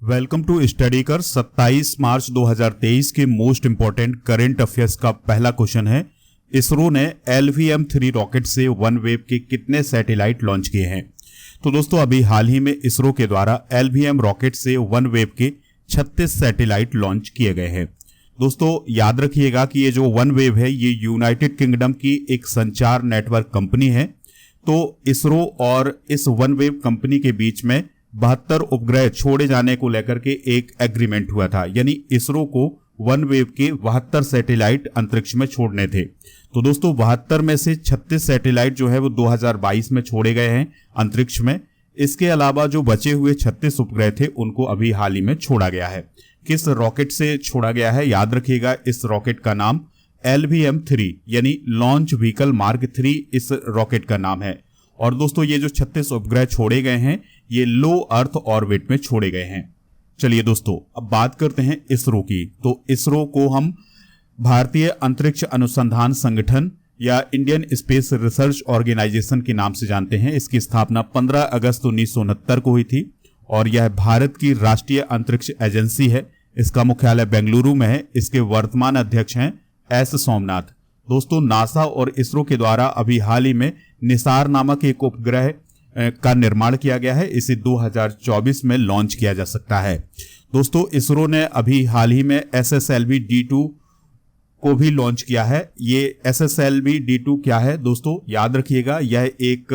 Welcome to study कर 27 मार्च 2023 के most important current affairs का पहला क्वेश्चन है। इसरो ने LVM-3 रॉकेट से वन वेव के कितने सैटेलाइट लॉन्च किए हैं? तो दोस्तों अभी हाल ही में इसरो के द्वारा LVM रॉकेट से वन वेव के 36 सैटेलाइट लॉन्च किए गए हैं। दोस्तों याद रखिएगा कि ये जो वन वेव है ये यूनाइटेड किंगडम की एक संचार नेटवर्क कंपनी है। तो इसरो और इस वन वेव कंपनी के बीच में 72 उपग्रह छोड़े जाने को लेकर के एक एग्रीमेंट हुआ था, यानी इसरो को वन वेव के 72 सैटेलाइट अंतरिक्ष में छोड़ने थे। तो दोस्तों 72 में से 36 सैटेलाइट जो है वो 2022 में छोड़े गए हैं अंतरिक्ष में। इसके अलावा जो बचे हुए 36 उपग्रह थे उनको अभी हाल ही में छोड़ा गया है। किस रॉकेट से छोड़ा गया है? याद रखिएगा इस रॉकेट का नाम LVM-3 यानी लॉन्च व्हीकल मार्क 3 इस रॉकेट का नाम है। और दोस्तों ये जो 36 उपग्रह छोड़े गए हैं ये लो अर्थ ऑर्बिट में छोड़े गए हैं। चलिए दोस्तों अब बात करते हैं इसरो की। तो इसरो को हम भारतीय अंतरिक्ष अनुसंधान संगठन या इंडियन स्पेस रिसर्च ऑर्गेनाइजेशन के नाम से जानते हैं। इसकी स्थापना 15 अगस्त 1969 को हुई थी और यह भारत की राष्ट्रीय अंतरिक्ष एजेंसी है। इसका मुख्यालय बेंगलुरु में है। इसके वर्तमान अध्यक्ष हैं S सोमनाथ। दोस्तों नासा और इसरो के द्वारा अभी हाल ही में निसार नामक एक उपग्रह का निर्माण किया गया है। इसे 2024 में लॉन्च किया जा सकता है। दोस्तों इसरो ने अभी हाल ही में SSLV-D2 को भी लॉन्च किया है। ये SSLV-D2 क्या है दोस्तों? याद रखिएगा यह एक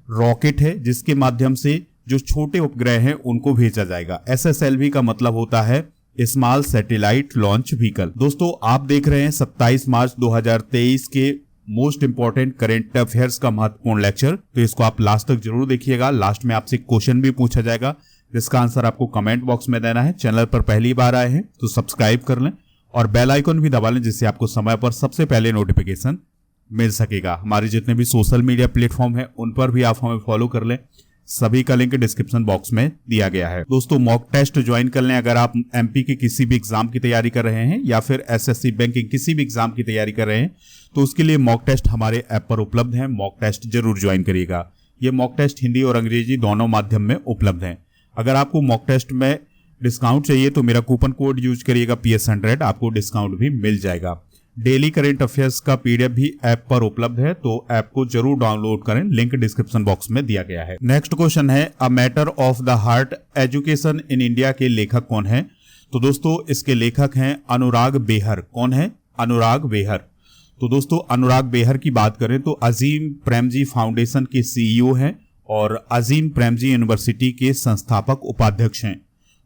रॉकेट है जिसके माध्यम से जो छोटे उपग्रह हैं उनको भेजा जाएगा। SSLV का मतलब होता है स्मॉल सैटेलाइट लॉन्च व्हीकल। दोस्तों आप देख रहे हैं 27 मार्च 2023 के मोस्ट इंपॉर्टेंट करेंट अफेयर्स का महत्वपूर्ण लेक्चर। तो इसको आप लास्ट तक जरूर देखिएगा। लास्ट में आपसे क्वेश्चन भी पूछा जाएगा जिसका आंसर आपको कमेंट बॉक्स में देना है। चैनल पर पहली बार आए हैं तो सब्सक्राइब कर लें और बेल आइकन भी दबा लें जिससे आपको समय पर सबसे पहले नोटिफिकेशन मिल सकेगा। हमारे जितने भी सोशल मीडिया प्लेटफॉर्म है उन पर भी आप हमें फॉलो कर लें। सभी का लिंक डिस्क्रिप्शन बॉक्स में दिया गया है। दोस्तों मॉक टेस्ट ज्वाइन कर लें अगर आप MP के किसी भी एग्जाम की तैयारी कर रहे हैं या फिर SSC बैंकिंग किसी भी एग्जाम की तैयारी कर रहे हैं तो उसके लिए मॉक टेस्ट हमारे ऐप पर उपलब्ध है। मॉक टेस्ट जरूर ज्वाइन करिएगा। ये मॉक टेस्ट हिंदी और अंग्रेजी दोनों माध्यम में उपलब्ध है। अगर आपको मॉक टेस्ट में डिस्काउंट चाहिए तो मेरा कूपन कोड यूज करिएगा PS100, आपको डिस्काउंट भी मिल जाएगा। डेली करंट अफेयर्स का PDF भी ऐप पर उपलब्ध है तो ऐप को जरूर डाउनलोड करें। लिंक डिस्क्रिप्शन बॉक्स में दिया गया है। नेक्स्ट क्वेश्चन है a matter of the heart education in India के लेखक कौन है? तो दोस्तों इसके लेखक हैं अनुराग बेहर। कौन है? अनुराग बेहर। तो दोस्तों अनुराग बेहर की बात करें तो अजीम प्रेमजी फाउंडेशन के CEO हैं और अजीम प्रेमजी यूनिवर्सिटी के संस्थापक उपाध्यक्ष हैं।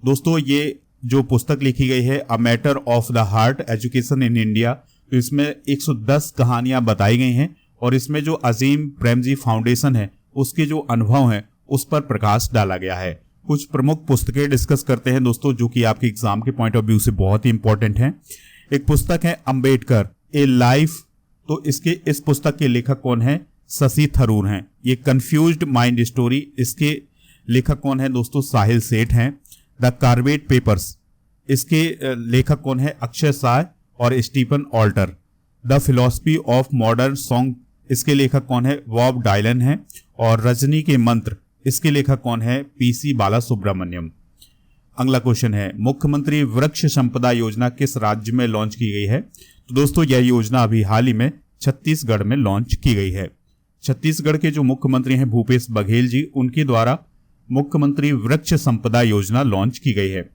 दोस्तों ये जो पुस्तक लिखी गई है a matter of the heart education in India, तो इसमें 110 कहानियां बताई गई हैं और इसमें जो अजीम प्रेमजी फाउंडेशन है उसके जो अनुभव हैं उस पर प्रकाश डाला गया है। कुछ प्रमुख पुस्तकें डिस्कस करते हैं दोस्तों जो कि आपके एग्जाम के पॉइंट ऑफ व्यू से बहुत ही इंपॉर्टेंट हैं। एक पुस्तक है अंबेडकर ए लाइफ। तो इस पुस्तक के लेखक कौन है? शशि थरूर हैं। ये कंफ्यूज्ड माइंड स्टोरी, इसके लेखक कौन है दोस्तों? साहिल सेठ हैं। द कार्बेट पेपर्स, इसके लेखक कौन है? अक्षय शाह और Stephen Alter. The philosophy of modern song, इसके लेखक कौन है? बॉब डायलन है। और रजनी के मंत्र, इसके लेखक कौन है? PC बालासुब्रमण्यम। अगला क्वेश्चन है मुख्यमंत्री वृक्ष संपदा योजना किस राज्य में लॉन्च की गई है? तो दोस्तों यह योजना अभी हाल ही में छत्तीसगढ़ में लॉन्च की गई है। छत्तीसगढ़ के जो मुख्यमंत्री हैं भूपेश बघेल जी, उनके द्वारा मुख्यमंत्री वृक्ष संपदा योजना लॉन्च की गई है।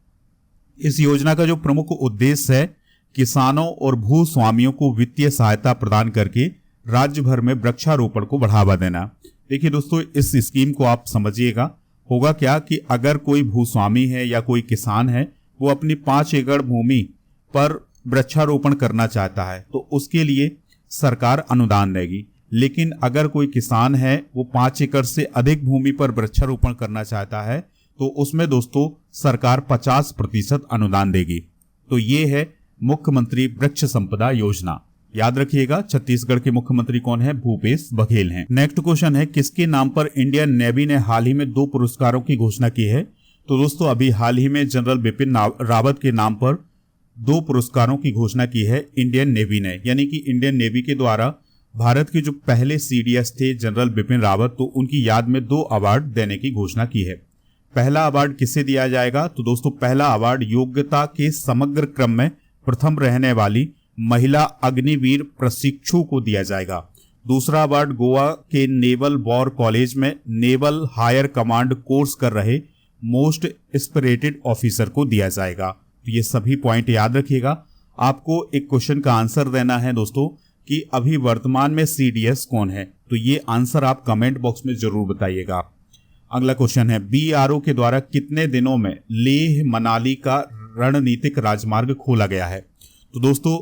इस योजना का जो प्रमुख उद्देश्य है किसानों और भूस्वामियों को वित्तीय सहायता प्रदान करके राज्य भर में वृक्षारोपण को बढ़ावा देना। देखिए दोस्तों इस स्कीम को आप समझिएगा। होगा क्या कि अगर कोई भूस्वामी है या कोई किसान है वो अपनी 5 एकड़ भूमि पर वृक्षारोपण करना चाहता है तो उसके लिए सरकार अनुदान देगी। लेकिन अगर कोई किसान है वो 5 एकड़ से अधिक भूमि पर वृक्षारोपण करना चाहता है तो उसमें दोस्तों सरकार 50% अनुदान देगी। तो ये है मुख्यमंत्री वृक्ष संपदा योजना। याद रखिएगा छत्तीसगढ़ के मुख्यमंत्री कौन है? भूपेश बघेल हैं। नेक्स्ट क्वेश्चन है किसके नाम पर इंडियन नेवी ने हाल ही में 2 पुरस्कारों की घोषणा की है? तो दोस्तों अभी हाल ही में जनरल बिपिन रावत के नाम पर 2 पुरस्कारों की घोषणा की है इंडियन नेवी ने। यानी कि इंडियन नेवी के द्वारा भारत के जो पहले CDS थे जनरल बिपिन रावत, तो उनकी याद में 2 अवार्ड देने की घोषणा की है। पहला अवार्ड किसे दिया जाएगा? तो दोस्तों पहला अवार्ड योग्यता के समग्र क्रम में प्रथम रहने वाली महिला अग्निवीर प्रशिक्षु को दिया जाएगा। दूसरा अवार्ड गोवा के नेवल वॉर कॉलेज में नेवल हायर कमांड कोर्स कर रहे मोस्ट स्पिरिटेड ऑफिसर को दिया जाएगा। तो ये सभी पॉइंट याद रखिएगा। आपको एक क्वेश्चन का आंसर देना है दोस्तों कि अभी वर्तमान में सीडीएस कौन है, तो ये आंसर आप कमेंट बॉक्स में जरूर बताइएगा। अगला क्वेश्चन है, बीआरओ के द्वारा कितने दिनों में लेह मनाली का रणनीतिक राजमार्ग खोला गया है? तो दोस्तों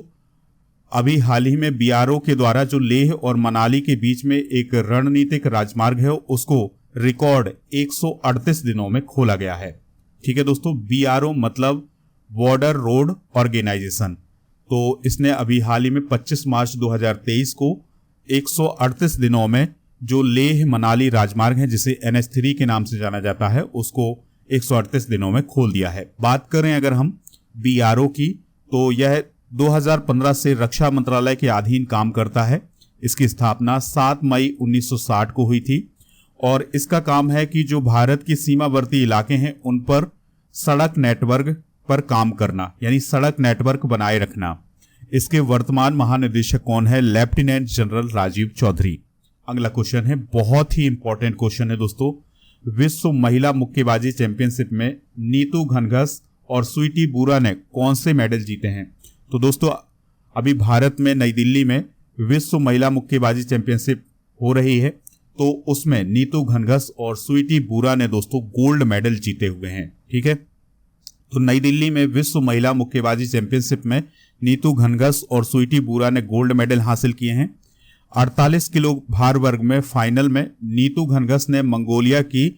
अभी हाल ही में बीआरओ के द्वारा जो लेह और मनाली के बीच में एक रणनीतिक राजमार्ग है उसको रिकॉर्ड 138 दिनों में खोला गया है। ठीक है दोस्तों, बीआरओ मतलब बॉर्डर रोड ऑर्गेनाइजेशन। तो इसने अभी हाल ही में 25 मार्च 2023 को 138 दिनों में जो लेह मनाली राजमार्ग है जिसे NH3 के नाम से जाना जाता है उसको 138 दिनों में खोल दिया है। बात करें अगर हम बीआरओ की, तो यह 2015 से रक्षा मंत्रालय के अधीन काम करता है। इसकी स्थापना 7 मई 1960 को हुई थी और इसका काम है कि जो भारत की सीमावर्ती इलाके हैं उन पर सड़क नेटवर्क पर काम करना, यानी सड़क नेटवर्क बनाए रखना। इसके वर्तमान महानिदेशक कौन है? Lieutenant general Rajiv Chaudhary. अगला क्वेश्चन है, बहुत ही इंपॉर्टेंट क्वेश्चन है दोस्तों। विश्व महिला मुक्केबाजी चैंपियनशिप में नीतू घनघस और स्वीटी बुरा ने कौन से मेडल जीते हैं? तो दोस्तों अभी भारत में नई दिल्ली में विश्व महिला मुक्केबाजी चैंपियनशिप हो रही है, तो उसमें नीतू घनघस और स्वीटी बुरा ने दोस्तों गोल्ड मेडल जीते हुए हैं। ठीक है, तो नई दिल्ली में विश्व महिला मुक्केबाजी चैंपियनशिप में नीतू घनघस और स्वीटी बुरा ने गोल्ड मेडल हासिल किए हैं। 48 किलो भार वर्ग में फाइनल में नीतू घनघस ने मंगोलिया की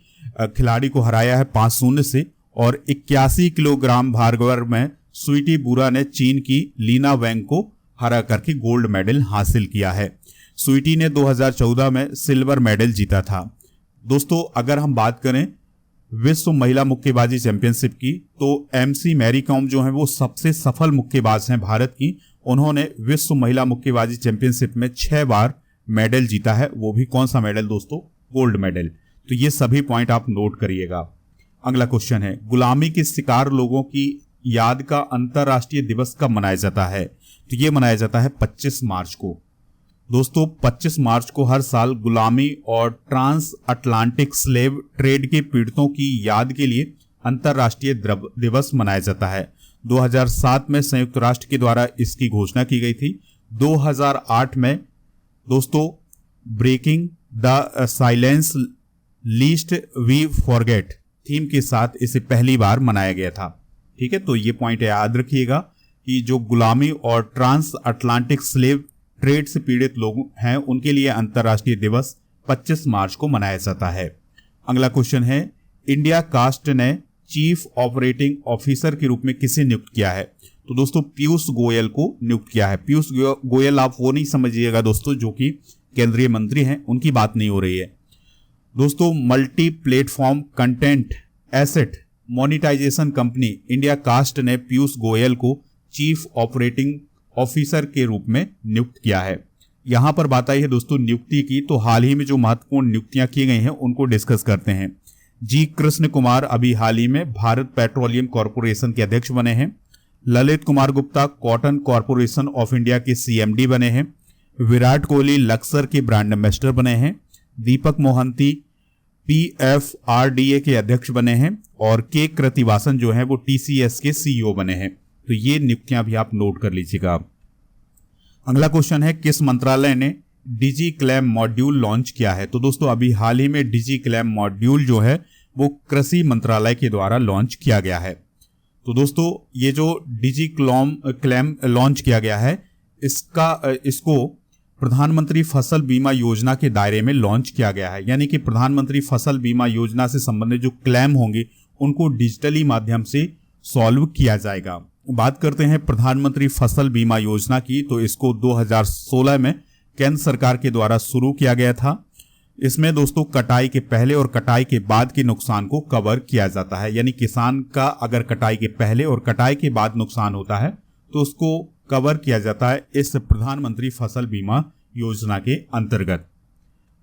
खिलाड़ी को हराया है 5-0 से, और 81 किलोग्राम भार वर्ग में स्वीटी बुरा ने चीन की लीना वैंग को हरा करके गोल्ड मेडल हासिल किया है। स्वीटी ने 2014 में सिल्वर मेडल जीता था। दोस्तों अगर हम बात करें विश्व महिला मुक्केबाजी चैंपियनशिप की, तो MC मैरी कॉम जो है वो सबसे सफल मुक्केबाज हैं भारत की। उन्होंने विश्व महिला मुक्केबाजी चैंपियनशिप में 6 बार मेडल जीता है। वो भी कौन सा मेडल दोस्तों? Gold medal. तो ये सभी पॉइंट आप नोट करिएगा। अगला क्वेश्चन है, गुलामी के शिकार लोगों की याद का अंतर्राष्ट्रीय दिवस कब मनाया जाता है? तो ये मनाया जाता है 25 मार्च को। दोस्तों 25 मार्च को हर साल गुलामी और ट्रांस अटलांटिक स्लेव ट्रेड के पीड़ितों की याद के लिए अंतर्राष्ट्रीय दिवस मनाया जाता है। 2007 में संयुक्त राष्ट्र के द्वारा इसकी घोषणा की गई थी। 2008 में दोस्तों breaking the silence lest we forget theme के साथ इसे पहली बार मनाया गया था। ठीक है, तो ये पॉइंट याद रखिएगा कि जो गुलामी और ट्रांस अटलांटिक स्लेव ट्रेड से पीड़ित लोग हैं उनके लिए अंतर्राष्ट्रीय दिवस 25 मार्च को मनाया जाता है। अगला क्वेश्चन है, इंडिया कास्ट ने चीफ ऑपरेटिंग ऑफिसर के रूप में किसे नियुक्त किया है? तो दोस्तों पीयूष गोयल को नियुक्त किया है। पीयूष गोयल आप वो नहीं समझिएगा दोस्तों जो कि केंद्रीय मंत्री हैं, उनकी बात नहीं हो रही है दोस्तों। Multi platform content asset monetisation company IndiaCast ने पीयूष गोयल को चीफ ऑपरेटिंग ऑफिसर के रूप में नियुक्त किया है। यहां पर बात आई है दोस्तों नियुक्ति की, तो हाल ही में जो महत्वपूर्ण नियुक्तियां की गई हैं उनको डिस्कस करते हैं। जी कृष्ण कुमार अभी हाल ही में भारत पेट्रोलियम कॉर्पोरेशन के अध्यक्ष बने हैं। Lalit Kumar Gupta cotton corporation of India के CMD बने हैं। विराट कोहली लक्सर के ब्रांड एम्बेसडर बने हैं। दीपक मोहंती PFRDA के अध्यक्ष बने हैं और के कृतिवासन जो है वो TCS के CEO बने हैं। तो ये नियुक्तियां भी आप नोट कर लीजिएगा। अगला क्वेश्चन है, किस मंत्रालय ने डिजी क्लेम मॉड्यूल लॉन्च किया है? तो दोस्तों अभी हाल ही में डिजी क्लेम मॉड्यूल जो है वो कृषि मंत्रालय के द्वारा लॉन्च किया गया है। तो दोस्तों ये जो डिजी क्लेम लॉन्च किया गया है इसको प्रधानमंत्री फसल बीमा योजना के दायरे में लॉन्च किया गया है। यानी कि प्रधानमंत्री फसल बीमा योजना से संबंधित जो क्लेम होंगे उनको डिजिटली माध्यम से सॉल्व किया जाएगा। बात करते हैं प्रधानमंत्री फसल बीमा योजना की, तो इसको 2016 में केंद्र सरकार के द्वारा शुरू किया गया था। इसमें दोस्तों कटाई के पहले और कटाई के बाद के नुकसान को कवर किया जाता है। यानी किसान का अगर कटाई के पहले और कटाई के बाद नुकसान होता है तो उसको कवर किया जाता है इस प्रधानमंत्री फसल बीमा योजना के अंतर्गत।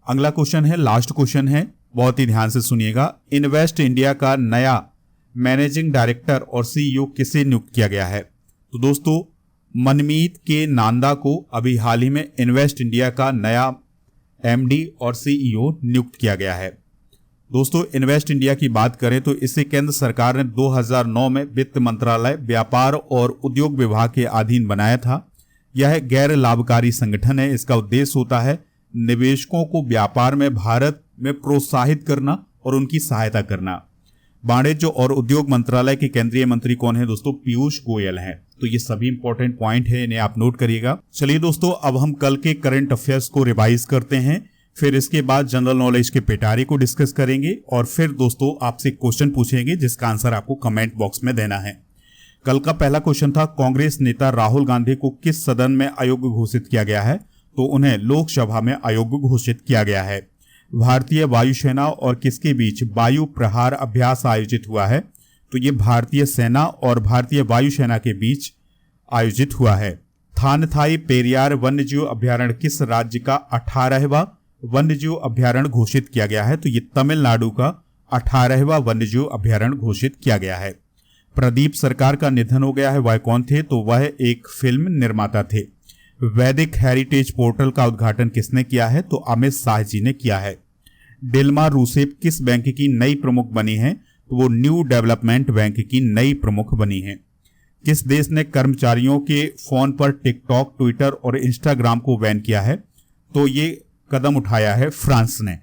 अगला क्वेश्चन है, लास्ट क्वेश्चन है, बहुत ही ध्यान से सुनिएगा। इन्वेस्ट इंडिया का नया मैनेजिंग डायरेक्टर और सीईओ किसे नियुक्त किया गया है? तो दोस्तों मनमीत के नांदा को अभी हाल ही में इन्वेस्ट इंडिया का नया एमडी और सीईओ नियुक्त किया गया है। दोस्तों इन्वेस्ट इंडिया की बात करें तो इसे केंद्र सरकार ने 2009 में वित्त मंत्रालय व्यापार और उद्योग विभाग के अधीन बनाया था। यह गैर लाभकारी संगठन है। इसका उद्देश्य होता है निवेशकों को व्यापार में भारत में प्रोत्साहित करना और उनकी सहायता करना। वाणिज्य और उद्योग मंत्रालय के केंद्रीय मंत्री कौन है दोस्तों? पीयूष गोयल हैं। तो ये सभी इंपॉर्टेंट पॉइंट है, इन्हें आप नोट करिएगा। चलिए दोस्तों अब हम कल के करंट अफेयर्स को रिवाइज करते हैं, फिर इसके बाद जनरल नॉलेज के पिटारे को डिस्कस करेंगे और फिर दोस्तों आपसे क्वेश्चन पूछेंगे जिसका आंसर आपको कमेंट बॉक्स में देना है। कल का पहला क्वेश्चन था कांग्रेस नेता राहुल गांधी को किस सदन में अयोग्य घोषित किया गया है? तो उन्हें लोकसभा में अयोग्य घोषित किया गया है। भारतीय वायुसेना और किसके बीच वायु प्रहार अभ्यास आयोजित हुआ है? तो ये भारतीय सेना और भारतीय वायुसेना के बीच आयोजित हुआ है। थानथाई पेरियार वन्यजीव अभ्यारण्य किस राज्य का 18वां वन्यजीव अभ्यारण्य घोषित किया गया है? तो ये तमिलनाडु का 18वां वन्यजीव अभ्यारण्य घोषित किया गया है। प्रदीप सरकार का निधन हो गया है। वह कौन थे? तो वह एक फिल्म निर्माता थे। वैदिक हेरिटेज पोर्टल का उद्घाटन किसने किया है? तो अमित शाह जी ने किया है। डिल्मा रूसेफ किस बैंक की नई प्रमुख बनी है? तो वो न्यू डेवलपमेंट बैंक की नई प्रमुख बनी है। किस देश ने कर्मचारियों के फोन पर टिकटॉक, ट्विटर और इंस्टाग्राम को बैन किया है? तो ये कदम उठाया है फ्रांस ने।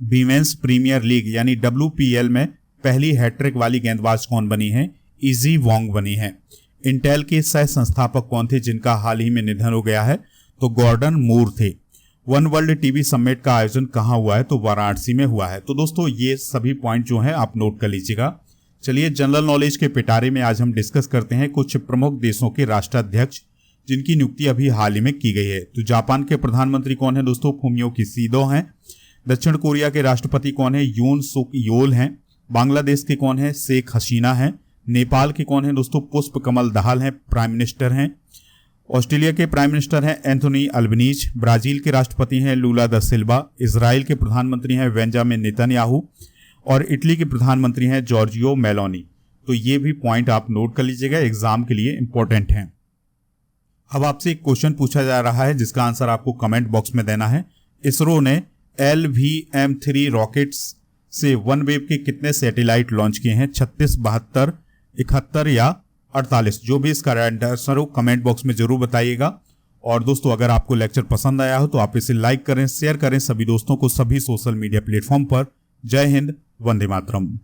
वीमेंस प्रीमियर लीग यानी WPL में पहली हैट्रिक वाली गेंदबाज कौन बनी है? इजी वोंग बनी है। इंटेल के सह संस्थापक कौन थे जिनका हाल ही में निधन हो गया है? तो गॉर्डन मूर थे। वन वर्ल्ड टीवी समिट का आयोजन कहाँ हुआ है? तो वाराणसी में हुआ है। तो दोस्तों ये सभी पॉइंट जो हैं आप नोट कर लीजिएगा। चलिए जनरल नॉलेज के पिटारे में आज हम डिस्कस करते हैं कुछ प्रमुख देशों के राष्ट्राध्यक्ष जिनकी नियुक्ति अभी हाल ही में की गई है। तो जापान के प्रधानमंत्री कौन है दोस्तों? फुमियो किशिदा हैं। दक्षिण कोरिया के राष्ट्रपति कौन है? यून सुक योल हैं। बांग्लादेश के कौन है? शेख हसीना हैं। नेपाल के कौन है दोस्तों? पुष्प कमल दहाल हैं, प्राइम मिनिस्टर हैं। ऑस्ट्रेलिया के प्राइम मिनिस्टर हैं एंथोनी अल्बनीज। ब्राजील के राष्ट्रपति हैं लूला दा सिल्वा। इजराइल के प्रधानमंत्री हैं बेंजामिन नेतन्याहू और इटली के प्रधानमंत्री हैं जॉर्जियो मेलोनी। तो ये भी पॉइंट आप नोट कर लीजिएगा, एग्जाम के लिए इंपॉर्टेंट हैं। अब आपसे एक क्वेश्चन पूछा जा रहा है जिसका आंसर आपको कमेंट बॉक्स में देना है। इसरो ने LVM-3 रॉकेट्स से OneWeb के कितने सैटेलाइट लॉन्च किए हैं? 36, 72, 71 या 48? जो भी इसका राइट आंसर हो कमेंट बॉक्स में जरूर बताइएगा। और दोस्तों अगर आपको लेक्चर पसंद आया हो तो आप इसे लाइक करें, शेयर करें सभी दोस्तों को सभी सोशल मीडिया प्लेटफॉर्म पर। जय हिंद, वंदे मातरम।